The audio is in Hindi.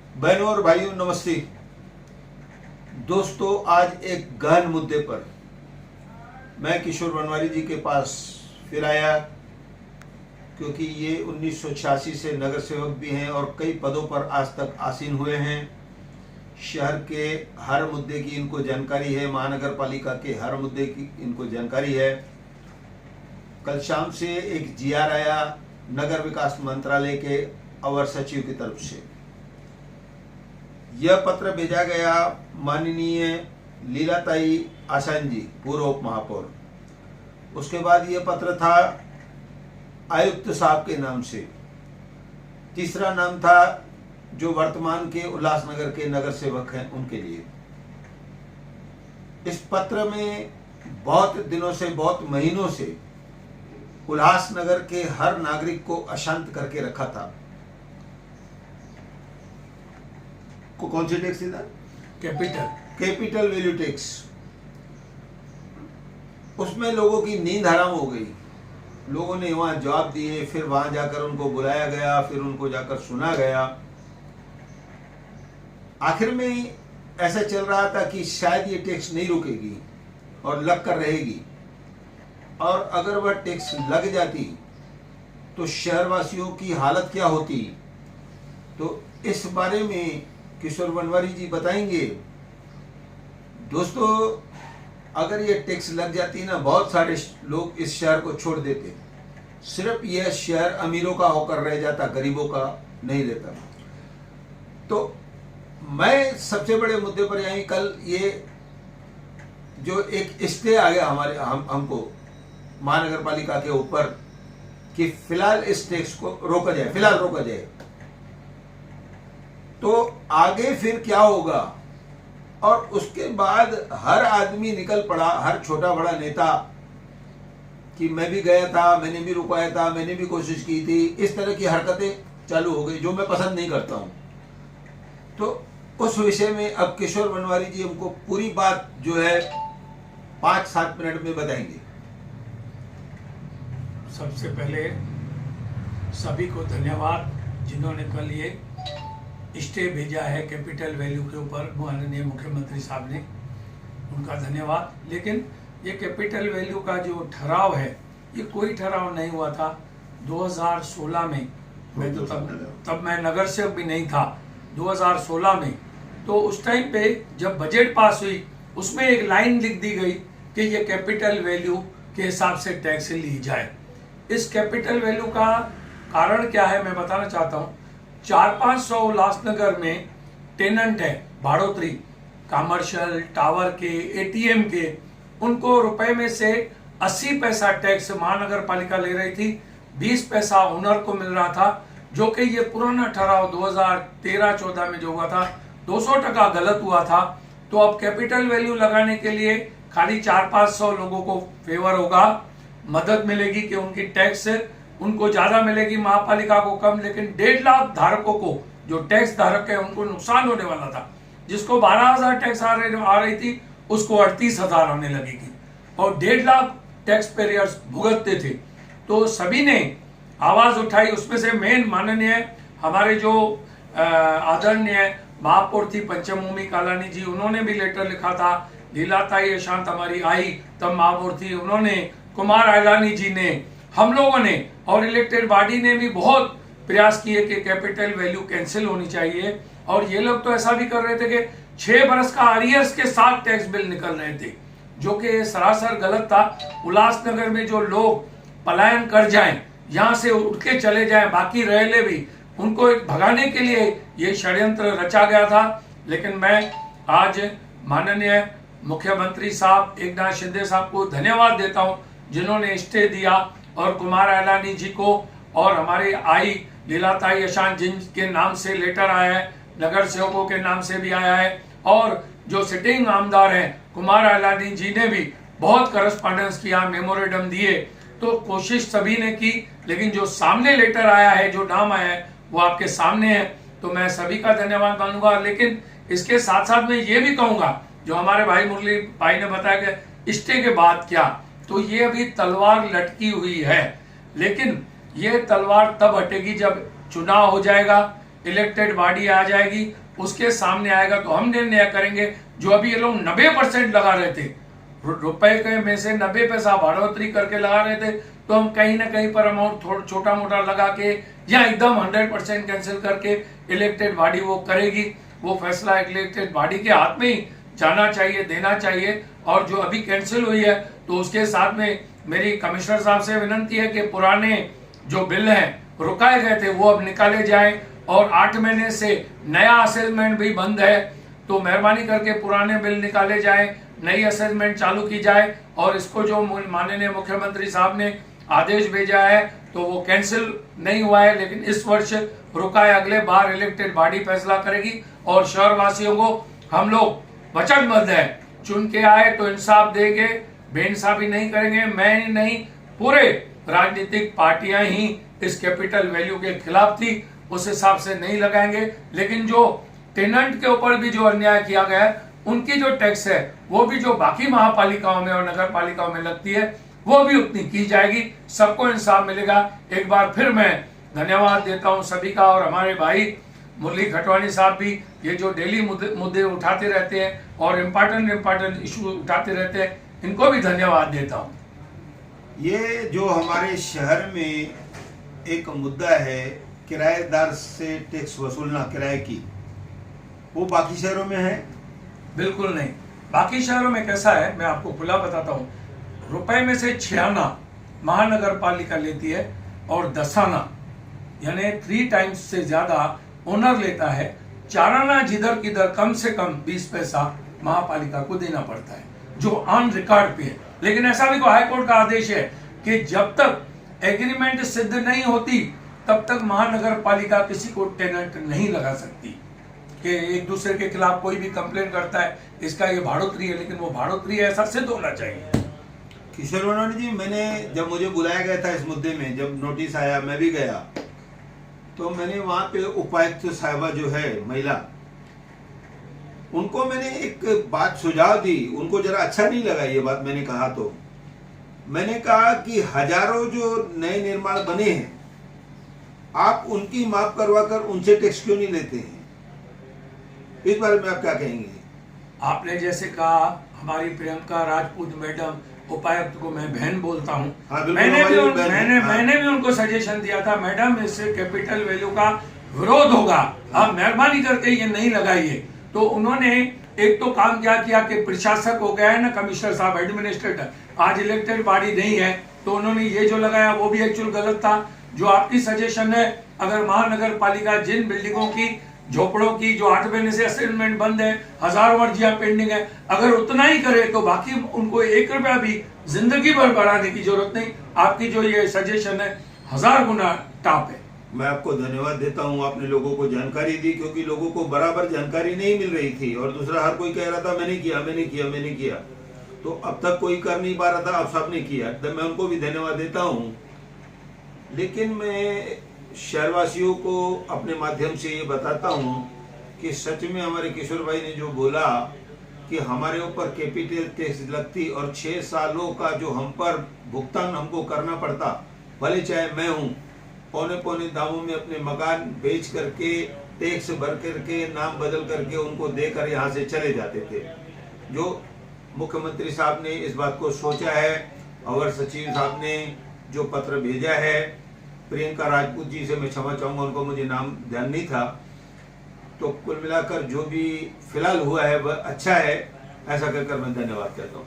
बहनों और भाइयों नमस्ते। दोस्तों, आज एक गहन मुद्दे पर मैं किशोर बनवारी जी के पास फिर आया, क्योंकि ये 1986 से नगर सेवक भी हैं और कई पदों पर आज तक आसीन हुए हैं। शहर के हर मुद्दे की इनको जानकारी है, महानगर पालिका के हर मुद्दे की इनको जानकारी है। कल शाम से एक जीआर आया नगर विकास मंत्रालय के अवर सचिव की तरफ से। यह पत्र भेजा गया माननीय लीलाताई आशान जी, पूर्व उप महापौर। उसके बाद यह पत्र था आयुक्त साहब के नाम से। तीसरा नाम था जो वर्तमान के उल्लासनगर के नगर सेवक हैं उनके लिए। इस पत्र में बहुत दिनों से, बहुत महीनों से उल्लासनगर के हर नागरिक को अशांत करके रखा था। को कौन सी टैक्स था? Capital value tax. उसमें लोगों की नींद हराम हो गई। लोगों ने वहां जवाब दिए, फिर वहां जाकर उनको बुलाया गया, फिर उनको जाकर सुना गया। आखिर में ऐसा चल रहा था कि शायद ये टैक्स नहीं रुकेगी और लग कर रहेगी, और अगर वह टैक्स लग जाती तो शहरवासियों की हालत क्या होती। तो इस बारे में किशोर बनवारी जी बताएंगे। दोस्तों, अगर ये टैक्स लग जाती ना, बहुत सारे लोग इस शहर को छोड़ देते। सिर्फ यह शहर अमीरों का होकर रह जाता, गरीबों का नहीं रहता। तो मैं सबसे बड़े मुद्दे पर यही, कल ये जो एक स्टे आ गया हमको महानगर पालिका के ऊपर कि फिलहाल इस टैक्स को रोका जाए, फिलहाल रोका जाए। तो आगे फिर क्या होगा? और उसके बाद हर आदमी निकल पड़ा, हर छोटा बड़ा नेता, कि मैं भी गया था, मैंने भी रुकवाया था, मैंने भी कोशिश की थी। इस तरह की हरकतें चालू हो गई जो मैं पसंद नहीं करता हूं। तो उस विषय में अब किशोर बनवारी जी हमको पूरी बात जो है 5-7 मिनट में बताएंगे। सबसे पहले सभी को धन्यवाद जिन्होंने कल ये स्टे भेजा है कैपिटल वैल्यू के ऊपर, माननीय मुख्यमंत्री साहब ने, उनका धन्यवाद। लेकिन ये कैपिटल वैल्यू का जो ठहराव है, ये कोई ठहराव नहीं हुआ था 2016 में। मैं तो तब मैं नगर सेवक भी नहीं था 2016 में। तो उस टाइम पे जब बजट पास हुई, उसमें एक लाइन लिख दी गई कि ये कैपिटल वैल्यू के हिसाब से टैक्स ली जाए। इस कैपिटल वैल्यू का कारण क्या है मैं बताना चाहता हूँ। 400-500 उल्लासनगर में टेनेंट है, भाड़ोतरी, कमर्शियल टावर के, एटीएम के। उनको रुपए में से 80 पैसा टैक्स महानगर पालिका ले रही थी, 20 पैसा ओनर को मिल रहा था, जो कि ये पुराना ठहराव 2013-14 में जो हुआ था 200% गलत हुआ था। तो अब कैपिटल वैल्यू लगाने के लिए खाली 400-500 लोगों को फेवर होगा, मदद मिलेगी कि उनकी टैक्स उनको ज्यादा मिलेगी, महापालिका को कम। लेकिन 1.5 लाख धारकों को, जो टैक्स धारक है, उनको नुकसान होने वाला था। जिसको 12,000 टैक्स आ रही थी, उसको 38,000 आने लगेगी, और 1.5 लाख टैक्स पेयर्स भुगतते थे। तो सभी ने आवाज उठाई। उसमें से मेन माननीय हमारे जो आदरणीय महापौर थी पंचमूमी कालानी जी, उन्होंने भी लेटर लिखा था। लीलाताई अशांत हमारी आई तब महापौर थी, उन्होंने, कुमार आयलानी जी ने, हम लोगों ने, और इलेक्टेड बॉडी ने भी बहुत प्रयास किए कि कैपिटल वैल्यू कैंसिल होनी चाहिए। और ये लोग तो ऐसा भी कर रहे थे कि 6 बरस का अरियर्स के साथ टैक्स बिल निकल रहे थे, जो कि सरासर गलत था। उल्लासनगर में जो लोग पलायन कर जाएं, यहां से उठ के चले जाएं, बाकी रहले भी, उनको एक भगाने के लिए ये षड्यंत्र रचा गया था। लेकिन मैं आज माननीय मुख्यमंत्री साहब एकनाथ शिंदे साहब को धन्यवाद देता हूं, जिन्होंने स्टे दिया, और कुमार आयलानी जी को, और हमारे आई लीलाताई अशान जिनके नाम से लेटर आया है, नगर सेवकों के नाम से भी आया है, और जो सिटिंग आमदार हैं कुमार आयलानी जी ने भी बहुत करस्पॉन्डेंस किया, मेमोरेंडम दिए। तो कोशिश सभी ने की, लेकिन जो सामने लेटर आया है, जो नाम आया है, वो आपके सामने है। तो मैं सभी का धन्यवाद मानूंगा। लेकिन इसके साथ साथ मैं ये भी कहूंगा, जो हमारे भाई मुरली भाई ने बताया कि स्टे के बाद क्या, तो ये अभी तलवार लटकी हुई है। लेकिन ये तलवार तब हटेगी जब चुनाव हो जाएगा, इलेक्टेड बॉडी आ जाएगी, उसके सामने आएगा तो हम निर्णय करेंगे। जो अभी ये लोग 90% लगा रहे थे, रुपए के में से 90 पैसा बढ़ोतरी करके लगा रहे थे, तो हम कहीं ना कहीं पर अमाउंट थोड़ा छोटा मोटा लगा के या एकदम 100% कैंसिल करके इलेक्टेड बॉडी वो करेगी। वो फैसला इलेक्टेड बॉडी के हाथ में ही जाना चाहिए, देना चाहिए। और जो अभी कैंसिल हुई है तो उसके साथ में मेरी कमिश्नर साहब से विनंती है कि पुराने जो बिल हैं रुकाए गए थे वो अब निकाले जाएं, और 8 महीने से नया असेसमेंट भी बंद है, तो मेहरबानी करके पुराने बिल निकाले जाएं, नई असेसमेंट चालू की जाए। और इसको जो माननीय मुख्यमंत्री साहब ने आदेश भेजा है तो वो कैंसिल नहीं हुआ है, लेकिन इस वर्ष रुका है, अगले बार इलेक्टेड बॉडी फैसला करेगी। और शहर वासियों को हम लोग वचनबद्ध है, चुन के आए तो इंसाफ देंगे, बेइंसाफी नहीं करेंगे। मैं ही नहीं, पूरे राजनीतिक पार्टियां ही इस कैपिटल वैल्यू के खिलाफ थी, उस हिसाब से नहीं लगाएंगे। लेकिन जो टेनेंट के ऊपर भी जो अन्याय किया गया है, उनकी जो टैक्स है वो भी जो बाकी महापालिकाओं में और नगर पालिकाओं में लगती है वो भी उतनी की जाएगी, सबको इंसाफ मिलेगा। एक बार फिर मैं धन्यवाद देता हूं सभी का। और हमारे भाई मुरली खटवानी साहब भी ये जो डेली मुद्दे उठाते रहते हैं और इम्पोर्टेंट इशू उठाते रहते हैं, इनको भी धन्यवाद देता हूं। ये जो हमारे शहर में एक मुद्दा है किराएदार से टैक्स वसूलना किराए की, वो बाकी शहरों में है? बिल्कुल नहीं। बाकी शहरों में कैसा है मैं आपको खुला बताता हूँ। रुपए में से 6 आना महानगर पालिका लेती है और 10 आना यानी 3 टाइम्स से ज्यादा ओनर लेता है। 4 आना जिधर किधर कम से कम 20 पैसा महापालिका को देना पड़ता है, जो ऑन रिकॉर्ड पे है। लेकिन ऐसा भी हाई कोर्ट का आदेश है कि जब तक एग्रीमेंट सिद्ध नहीं होती तब तक महानगर पालिका किसी को टेनेंट नहीं लगा सकती। कि एक दूसरे के खिलाफ कोई भी कंप्लेन करता है इसका ये भाड़ोतरी है, लेकिन वो भाड़ोतरी है ऐसा सिद्ध होना चाहिए। किशोर मनोहर जी, मैंने जब मुझे बुलाया गया था इस मुद्दे में, जब नोटिस आया मैं भी गया, तो मैंने वहां पे उपायुक्त साहिबा जो है महिला, उनको मैंने एक बात सुझाव दी। उनको जरा अच्छा नहीं लगा ये बात मैंने कहा, तो मैंने कहा कि हजारों जो नए निर्माण बने हैं आप उनकी माफ करवा कर उनसे टैक्स क्यों नहीं लेते हैं? इस बारे में आप क्या कहेंगे? आपने जैसे कहा, हमारी प्रियंका राजपूत मैडम उपायुक्त को मैं बहन बोलता हूँ। हाँ, मैंने भी उनको सजेशन दिया था, मैडम इससे कैपिटल वैल्यू का विरोध होगा, आप मेहरबानी करके ये नहीं लगाइए। तो उन्होंने एक तो काम क्या किया कि प्रशासक हो गया है ना, कमिश्नर साहब एडमिनिस्ट्रेटर, आज इलेक्टेड बॉडी नहीं है, तो उन्होंने ये जो लगाया वो भी एक्चुअल गलत था। जो आपकी सजेशन है, अगर महानगर पालिका जिन बिल्डिंगों की झोपड़ों की जो 8 महीने से असेसमेंट बंद है, हजारों अर्जियां पेंडिंग है, अगर उतना ही करे तो बाकी उनको 1 रुपया भी जिंदगी भर बढ़ाने की जरूरत नहीं। आपकी जो ये सजेशन है 1000 गुना टॉप है। मैं आपको धन्यवाद देता हूं, आपने लोगों को जानकारी दी, क्योंकि लोगों को बराबर जानकारी नहीं मिल रही थी। और दूसरा, हर कोई कह रहा था मैंने किया, तो अब तक कोई कर नहीं पा रहा था, अब सबने किया, तो मैं उनको भी धन्यवाद देता हूं। लेकिन मैं शहरवासियों को अपने माध्यम से ये बताता हूं कि सच में हमारे किशोर भाई ने जो बोला कि हमारे ऊपर कैपिटल टैक्स लगती और 6 सालों का जो हम पर भुगतान हमको करना पड़ता, भले चाहे मैं हूं, पौने दामों में अपने मकान बेच करके टैक्स भर करके नाम बदल करके उनको देकर यहाँ से चले जाते थे। जो मुख्यमंत्री साहब ने इस बात को सोचा है, और सचिव साहब ने जो पत्र भेजा है, प्रियंका राजपूत जी से मैं क्षमा चाहूंगा, उनको मुझे नाम ध्यान नहीं था। तो कुल मिलाकर जो भी फिलहाल हुआ है वह अच्छा है, ऐसा कहकर मैं धन्यवाद करता हूँ।